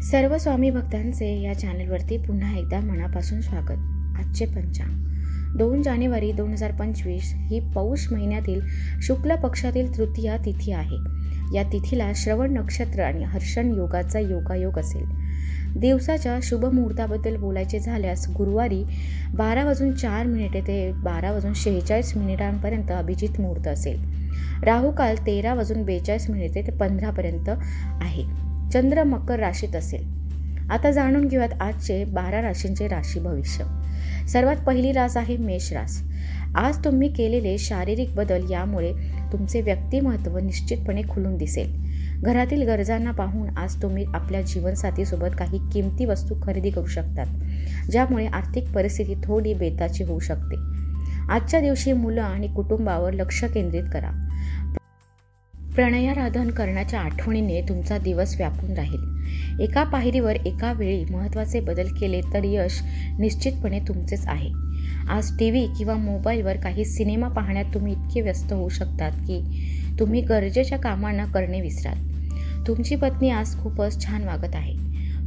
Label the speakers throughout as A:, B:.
A: सर्व स्वामी भक्तांचे या चॅनलवरती पुन्हा एकदा मनापासून स्वागत। आजचे पंचांग 2 जानेवारी 2025 ही पौष महिन्यातील शुक्ल पक्षातील तृतीया तिथी आहे। या तिथीला श्रवण नक्षत्र आणि हर्षण योगाचा योगायोग असेल। दिवसाच्या शुभ मुहूर्ताबद्दल बोलायचे झाल्यास गुरुवारी 12:04 ते 12:46 पर्यंत अभिजित मुहूर्त असेल। राहुकाल 13:42 ते 15 पर्यंत आहे। चंद्र मकर राशीत असेल। आता जाणून घेऊयात आजचे 12 राशींचे राशी भविष्य। सर्वात पहिली रास आहे मेष रास। आज तुम्ही केलेले शारीरिक बदल यामुळे तुमचे व्यक्तिमत्व निश्चितपणे खुलून दिसेल। घरातील गरजांना पाहून आज तुम्ही आपल्या जीवनसाथीसोबत काही किमती वस्तू खरेदी करू शकतात, ज्यामुळे आर्थिक परिस्थिती थोडी बेताची होऊ शकते। आजच्या दिवशी मुलं आणि कुटुंबावर लक्ष केंद्रित करा। प्रणयाराधन करण्याच्या आठवणीने तुमचा दिवस व्यापून राहील। एका पायरीवर एका वेळी महत्त्वाचे बदल केले तर यश निश्चितपणे तुमचेच आहे। आज टीव्ही किंवा मोबाईलवर काही सिनेमा पाहण्यात तुम्ही इतके व्यस्त होऊ शकतात की तुम्ही गरजेच्या कामांना करणे विसराल। तुमची पत्नी आज खूपच छान वागत आहे।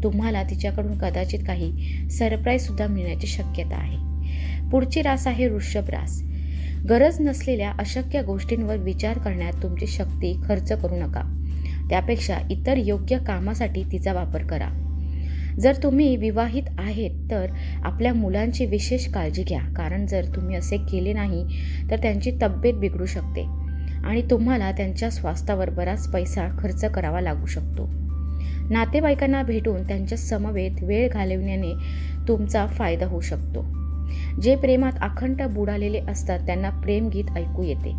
A: तुम्हाला तिच्याकडून कदाचित काही सरप्राईज सुद्धा मिळण्याची शक्यता आहे। पुढची रास आहे वृषभ रास। गरज नसलेल्या अशक्य गोष्टींवर विचार करण्यात तुमची शक्ती खर्च करू नका, त्यापेक्षा इतर योग्य कामासाठी तिचा वापर करा। जर तुम्ही विवाहित आहेत तर आपल्या मुलांची विशेष काळजी घ्या, कारण जर तुम्ही असे केले नाही तर त्यांची तब्येत बिघडू शकते आणि तुम्हाला त्यांच्या स्वास्थ्यावर बराच पैसा खर्च करावा लागू शकतो। नातेवाईकांना भेटून त्यांच्या समवेत वेळ घालवण्याने तुमचा फायदा होऊ शकतो। जे प्रेमात अखंड बुडालेले असतात त्यांना प्रेमगीत ऐकू येते।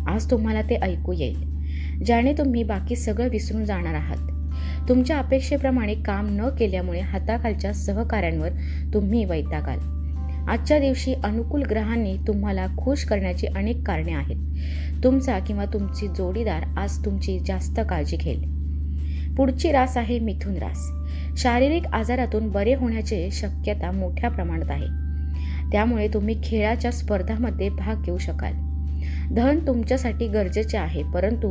A: आज तुम्हाला ते ऐकू येईल, ज्याने तुम्ही बाकी सगळं विसरून जाणार आहात। तुमच्या अपेक्षेप्रमाणे काम न केल्यामुळे हाताखालच्या सहकाऱ्यांवर तुम्ही वैतागाल। आजच्या दिवशी अनुकूल ग्रहांनी तुम्हाला खुश करण्याची अनेक कारणे आहेत। तुमचा किंवा तुमची जोडीदार आज तुमची जास्त काळजी घेईल। पुढची रास आहे मिथुन रास। शारीरिक आजारातून बरे होण्याची शक्यता मोठ्या प्रमाणात आहे, त्यामुळे तुम्ही खेळाच्या स्पर्धांमध्ये भाग घेऊ शकाल। धन तुमच्यासाठी गरजेचे आहे, परंतु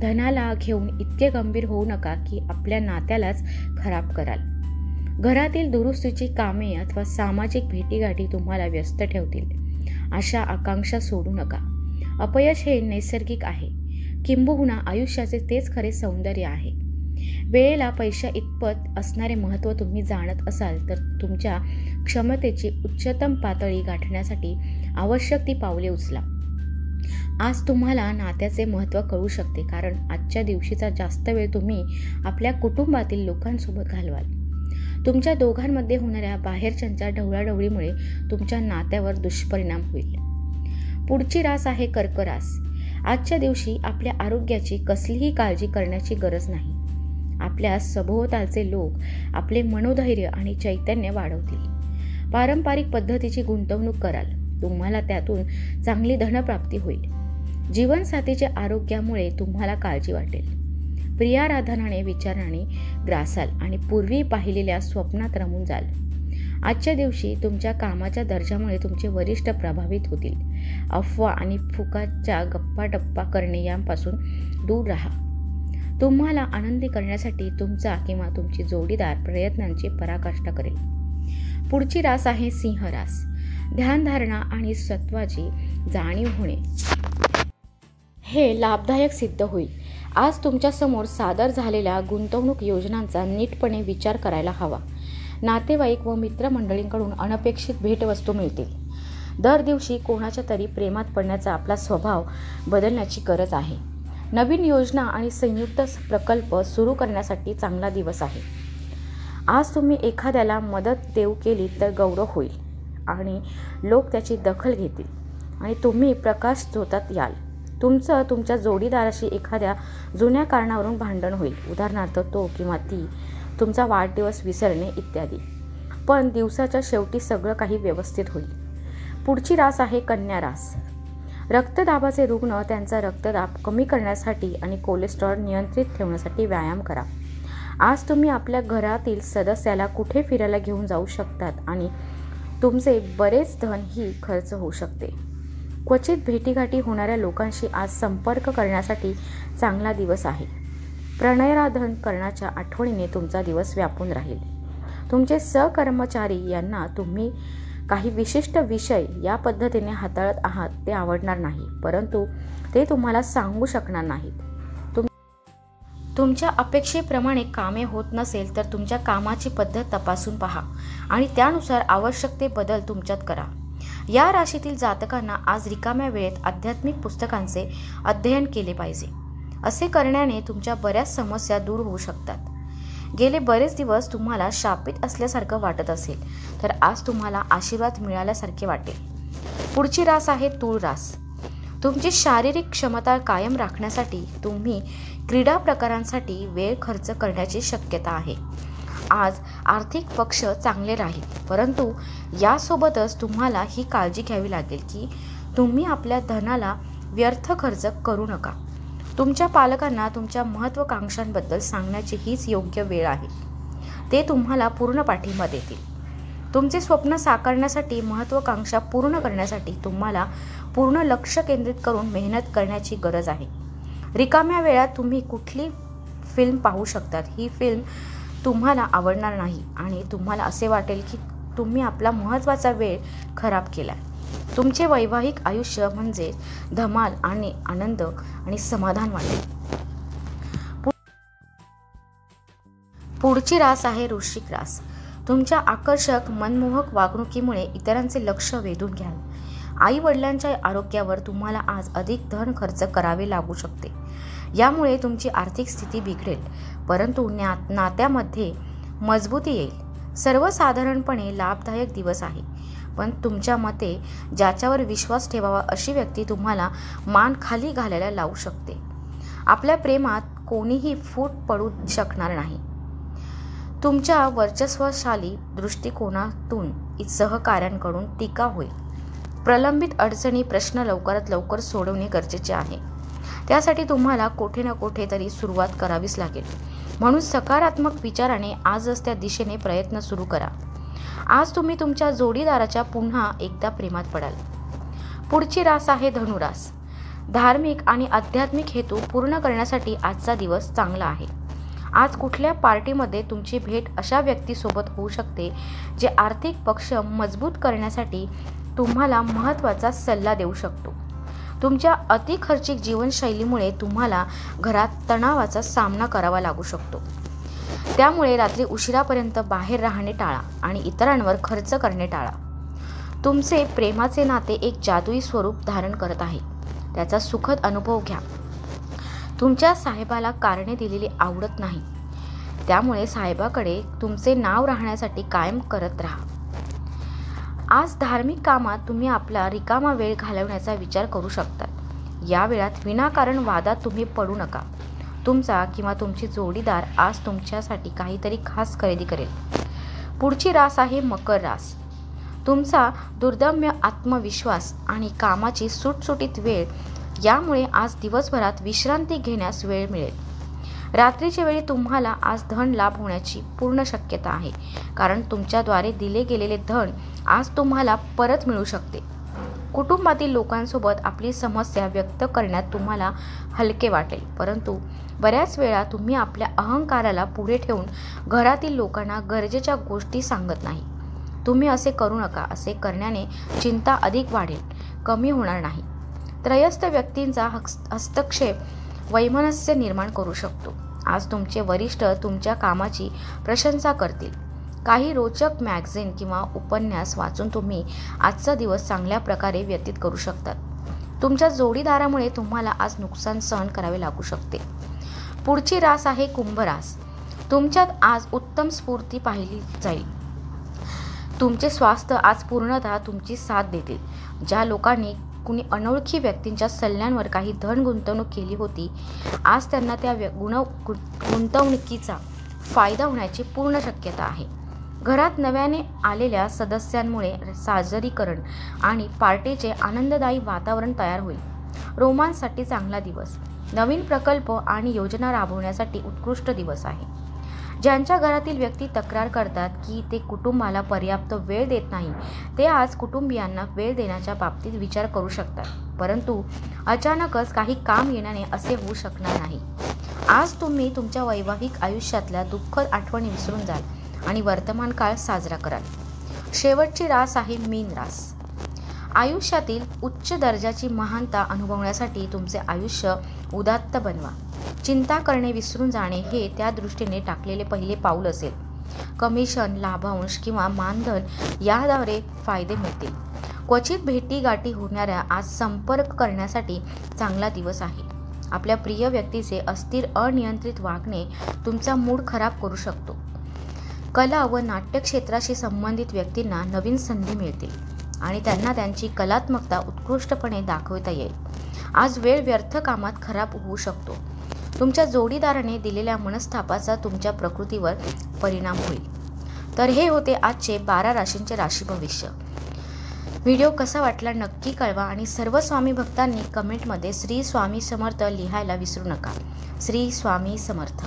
A: धनाला घेऊन इतके गंभीर होऊ नका की आपल्या नात्यालाच खराब कराल। घरातील दुरुस्तीची कामे अथवा सामाजिक भेटीगाठी तुम्हाला व्यस्त ठेवतील। आशा आकांक्षा सोडू नका। अपयश हे नैसर्गिक आहे, किंबहुना आयुष्याचे तेच खरे सौंदर्य आहे। वेळेला पैशा इतपत असणारे महत्त्व तुम्ही जाणत असाल तर तुमच्या क्षमतेची उच्चतम पातळी गाठण्यासाठी आवश्यक ती पावले उचला। आज तुम्हाला नात्याचे महत्त्व कळू शकते, कारण आजच्या दिवशीचा जास्त वेळ तुम्ही आपल्या कुटुंबातील लोकांसोबत घालवाल। तुमच्या दोघांमध्ये होणाऱ्या बाहेरच्यांच्या ढवळाढवळीमुळे तुमच्या नात्यावर दुष्परिणाम होईल। पुढची रास आहे कर्क रास। आजच्या दिवशी आपल्या आरोग्याची कसलीही काळजी करण्याची गरज नाही। आपल्या सभोवतालचे लोक आपले मनोधैर्य आणि चैतन्य वाढवतील। पारंपरिक पद्धतीची गुंतवणूक कराल, तुम्हाला त्यातून चांगली धनप्राप्ती होईल। जीवनसाथीच्या आरोग्यामुळे तुम्हाला काळजी वाटेल। प्रियाराधनाने विचाराने ग्रासाल आणि पूर्वी पाहिलेल्या स्वप्नात रमून जाल। आजच्या दिवशी तुमच्या कामाच्या दर्जामुळे तुमचे वरिष्ठ प्रभावित होतील। अफवा आणि फुकाच्या गप्पा करणे यांपासून दूर राहा। तुम्हाला आनंदी करण्यासाठी तुमचा किंवा तुमची जोडीदार प्रयत्नांची पराकाष्ठा करेल। पुढची रास आहे सिंह रास। ध्यानधारणा आणि सत्वाची जाणीव होणे हे लाभदायक सिद्ध होईल। आज तुमच्या समोर सादर झालेल्या गुंतवणूक योजनांचा नीटपणे विचार करायला हवा। नातेवाईक व मित्रमंडळींकडून अनपेक्षित भेटवस्तू मिळतील। दर दिवशी कोणाच्या तरी प्रेमात पडण्याचा आपला स्वभाव बदलण्याची गरज आहे। नवीन योजना आणि संयुक्त प्रकल्प सुरू करण्यासाठी चांगला दिवस आहे। आज तुम्ही एखाद्याला मदत देऊ केली तर गौरव होईल आणि लोक त्याची दखल घेतील आणि तुम्ही प्रकाश झोतात याल। तुमच्या जोडीदाराशी एखाद्या जुन्या कारणावरून भांडण होईल, उदाहरणार्थ तो किंवा ती तुमचा वाढदिवस विसरणे इत्यादी, पण दिवसाच्या शेवटी सगळं काही व्यवस्थित होईल। पुढची रास आहे कन्या रास। रक्तदाबाचे रुग्ण त्यांचा रक्तदाब कमी करण्यासाठी आणि कोलेस्ट्रॉल नियंत्रित ठेवण्यासाठी व्यायाम करा। आज तुम्ही आपल्या घरातील सदस्याला कुठे फिरायला घेऊन जाऊ शकतात आणि तुमचे बरेच धन ही खर्च होऊ शकते। क्वचित भेटीगाठी होणाऱ्या लोकांशी आज संपर्क करण्यासाठी चांगला दिवस आहे। प्रणयाराधन करण्याच्या आठवणीने तुमचा दिवस व्यापून राहील. तुमचे सहकर्मचारी यांना तुम्ही काही विशिष्ट विषय या पद्धतीने हाताळत आहात ते आवडणार नाही, परंतु ते तुम्हाला सांगू शकणार नाहीत. तुमच्या अपेक्षेप्रमाणे कामे होत नसेल तर तुमच्या कामाची पद्धत तपासून पहा आणि त्यानुसार आवश्यक ते बदल तुमच्यात करा. या राशीतील जातकांना आज रिकाम्या वेळेत आध्यात्मिक पुस्तकांचे अध्ययन केले पाहिजे. असे करण्याने तुमच्या बऱ्याच समस्या दूर होऊ शकतात. गेले बरेच दिवस तुम्हाला शापित असल्यासारखं वाटत असेल तर आज तुम्हाला आशीर्वाद मिळाल्यासारखे वाटेल. पुढची रास आहे तूळ रास. तुमची शारीरिक क्षमता कायम राखण्यासाठी तुम्ही क्रीडा प्रकारांसाठी वेळ खर्च करण्याची शक्यता आहे. आज आर्थिक पक्ष चांगले राहील, परंतु यासोबतच तुम्हाला ही काळजी घ्यावी लागेल की तुम्ही आपल्या धनाला व्यर्थ खर्च करू नका. तुमच्या पालकांना तुमच्या महत्त्वाकांक्षांबद्दल सांगण्याची हीच योग्य वेळ आहे. ते तुम्हाला पूर्ण पाठिंबा देतील. तुमचे स्वप्न साकारण्यासाठी, महत्त्वाकांक्षा पूर्ण करण्यासाठी तुम्हाला पूर्ण लक्ष केंद्रित करून मेहनत करण्याची गरज आहे. रिकाम्या वेळात तुम्ही कुठली फिल्म पाहू शकतात. ही फिल्म तुम्हाला आवडणार नाही आणि तुम्हाला असे वाटेल की तुम्ही आपला महत्त्वाचा वेळ खराब केला. तुमचे वैवाहिक आयुष्य म्हणजे धमाल आणि आनंद आणि समाधान वाटेल. पुढची रास आहे वृश्चिक रास. तुमच्या आकर्षक मनमोहक वागणुकीमुळे इतरांचे लक्ष वेधून घ्याल. आई वडिलांच्या आरोग्यावर तुम्हाला आज अधिक धन खर्च करावे लागू शकते. यामुळे तुमची आर्थिक स्थिती बिघडेल, परंतु नात्यामध्ये मजबूती येईल. सर्वसाधारणपणे लाभदायक दिवस आहे, पण तुमच्या मते ज्याच्यावर विश्वास ठेवावा अशी व्यक्ती तुम्हाला मान खाली घालायला लावू शकते. आपल्या प्रेमात कोणीही फूट पडू शकणार नाही. तुमच्या वर्चस्वशाली दृष्टिकोनातून सहकाऱ्यांकडून टीका होईल. प्रलंबित अडचणी प्रश्न लवकरात लवकर सोडवणे गरजेचे आहे. त्यासाठी तुम्हाला कोठे ना कोठे तरी सुरुवात करावीच लागेल. म्हणून सकारात्मक विचाराने आजच त्या दिशेने प्रयत्न सुरू करा. आज तुम्ही तुमच्या जोडीदाराच्या पुन्हा एकदा प्रेमात पडाल. पुढची रास आहे धनुरास. धार्मिक आणि आध्यात्मिक हेतू पूर्ण करण्यासाठी आजचा दिवस चांगला आहे. आज कुठल्या पार्टीमध्ये तुमची भेट अशा व्यक्तीसोबत होऊ शकते जे आर्थिक पक्ष मजबूत करण्यासाठी तुम्हाला महत्त्वाचा सल्ला देऊ शकतो. तुमच्या अतिखर्चिक जीवनशैलीमुळे तुम्हाला घरात तणावाचा सामना करावा लागू शकतो. त्यामुळे रात्री उशिरापर्यंत बाहेर राहणे टाळा आणि इतरांवर खर्च करणे टाळा. तुमचे प्रेमाचे नाते एक जादुई स्वरूप धारण करत आहे. त्याचा सुखद अनुभव घ्या. तुमच्या साहेबाला कारणे दिलेली आवडत नाही, त्यामुळे साहेबाकडे तुमचे नाव राहण्यासाठी कायम करत राहा. आज धार्मिक कामात तुम्ही आपला रिकामा वेळ घालवण्याचा विचार करू शकता. या वेळात विनाकारण वादात तुम्ही पडू नका. तुमचा किंवा तुमची जोडीदार आज तुमच्यासाठी काहीतरी खास खरेदी करेल. पुढची रास आहे मकर रास. तुमचा दुर्दम्य आत्मविश्वास आणि कामाची सुटसुटीत वेळ यामुळे आज दिवसभरात विश्रांती घेण्यास वेळ मिळेल. रात्रीच्या वेळी तुम्हाला आज धन लाभ होण्याची पूर्ण शक्यता आहे, कारण तुमच्याद्वारे दिले गेलेले धन आज तुम्हाला परत मिळू शकते. कुटुंबातील लोकांसोबत आपली समस्या व्यक्त करण्यात तुम्हाला हलके वाटेल, परंतु बऱ्याच वेळा तुम्ही आपल्या अहंकाराला पुढे ठेवून घरातील लोकांना गरजेच्या गोष्टी सांगत नाही. तुम्ही असे करू नका. असे करण्याने चिंता अधिक वाढेल, कमी होणार नाही. त्रयस्थ व्यक्तींचा हस्तक्षेप वैमनस्य निर्माण करू शकतो. आज तुमचे वरिष्ठ तुमच्या कामाची प्रशंसा करतील. काही रोचक मॅगझिन किंवा उपन्यास वाचून तुम्ही आजचा दिवस चांगल्या प्रकारे व्यतीत करू शकतात. तुमच्या जोडीदारामुळे तुम्हाला आज नुकसान सहन करावे लागू शकते. पुढची रास आहे कुंभ रास. तुमच्यात आज उत्तम स्फूर्ती पाहिली जाईल. तुमचे स्वास्थ्य आज पूर्णतः तुमची साथ देतील. ज्या लोकांनी कुणी अनोळखी व्यक्तींच्या सल्ल्यांवर काही धन गुंतवणूक केली होती, आज त्यांना त्या गुंतवणुकीचा फायदा होण्याची पूर्ण शक्यता आहे. घरात नव्याने आलेल्या सदस्यांमुळे साजरीकरण आणि पार्टीचे आनंददायी वातावरण तयार होईल. रोमांससाठी चांगला दिवस. नवीन प्रकल्प आणि योजना राबवण्यासाठी उत्कृष्ट दिवस आहे. ज्यांच्या घरातील व्यक्ती तक्रार करतात की ते कुटुंबाला पर्याप्त वेळ देत नाही, ते आज कुटुंबियांना वेळ देण्याच्या बाबतीत विचार करू शकतात, परंतु अचानकच काही काम येण्याने असे होऊ शकणार नाही. आज तुम्ही तुमच्या वैवाहिक आयुष्यातल्या दुःखद आठवणी विसरून जाल आणि वर्तमान काळ साजरा कराल. शेवटची रास आहे मीन रास. आयुष्यातील उच्च दर्जाची महानता अनुभवण्यासाठी तुमचे आयुष्य उदात्त बनवा. चिंता करणे विसरून जाणे हे त्या दृष्टीने टाकलेले पहिले पाऊल असेल. कमिशन, लाभांश किंवा मानधन याद्वारे फायदे मिळतील. क्वचित भेटीगाठी होणाऱ्या आज संपर्क करण्यासाठी चांगला दिवस आहे. आपल्या प्रिय व्यक्तीचे अस्थिर अनियंत्रित वागणे तुमचा मूड खराब करू शकतो. कला व नाट्य क्षेत्राशी संबंधित व्यक्तींना नवीन संधी मिळतील आणि त्यांना त्यांची कलात्मकता उत्कृष्टपणे दाखवता येईल. आज वेळ व्यर्थ कामात खराब होऊ शकतो. तुमच्या जोडीदाराने दिलेल्या मनस्तापाचा तुमच्या प्रकृतीवर परिणाम होईल. तर हे होते आजचे 12 राशींचे राशी भविष्य. व्हिडिओ कसा वाटला नक्की कळवा आणि सर्व स्वामी भक्तांनी कमेंटमध्ये श्री स्वामी समर्थ लिहायला विसरू नका. श्री स्वामी समर्थ.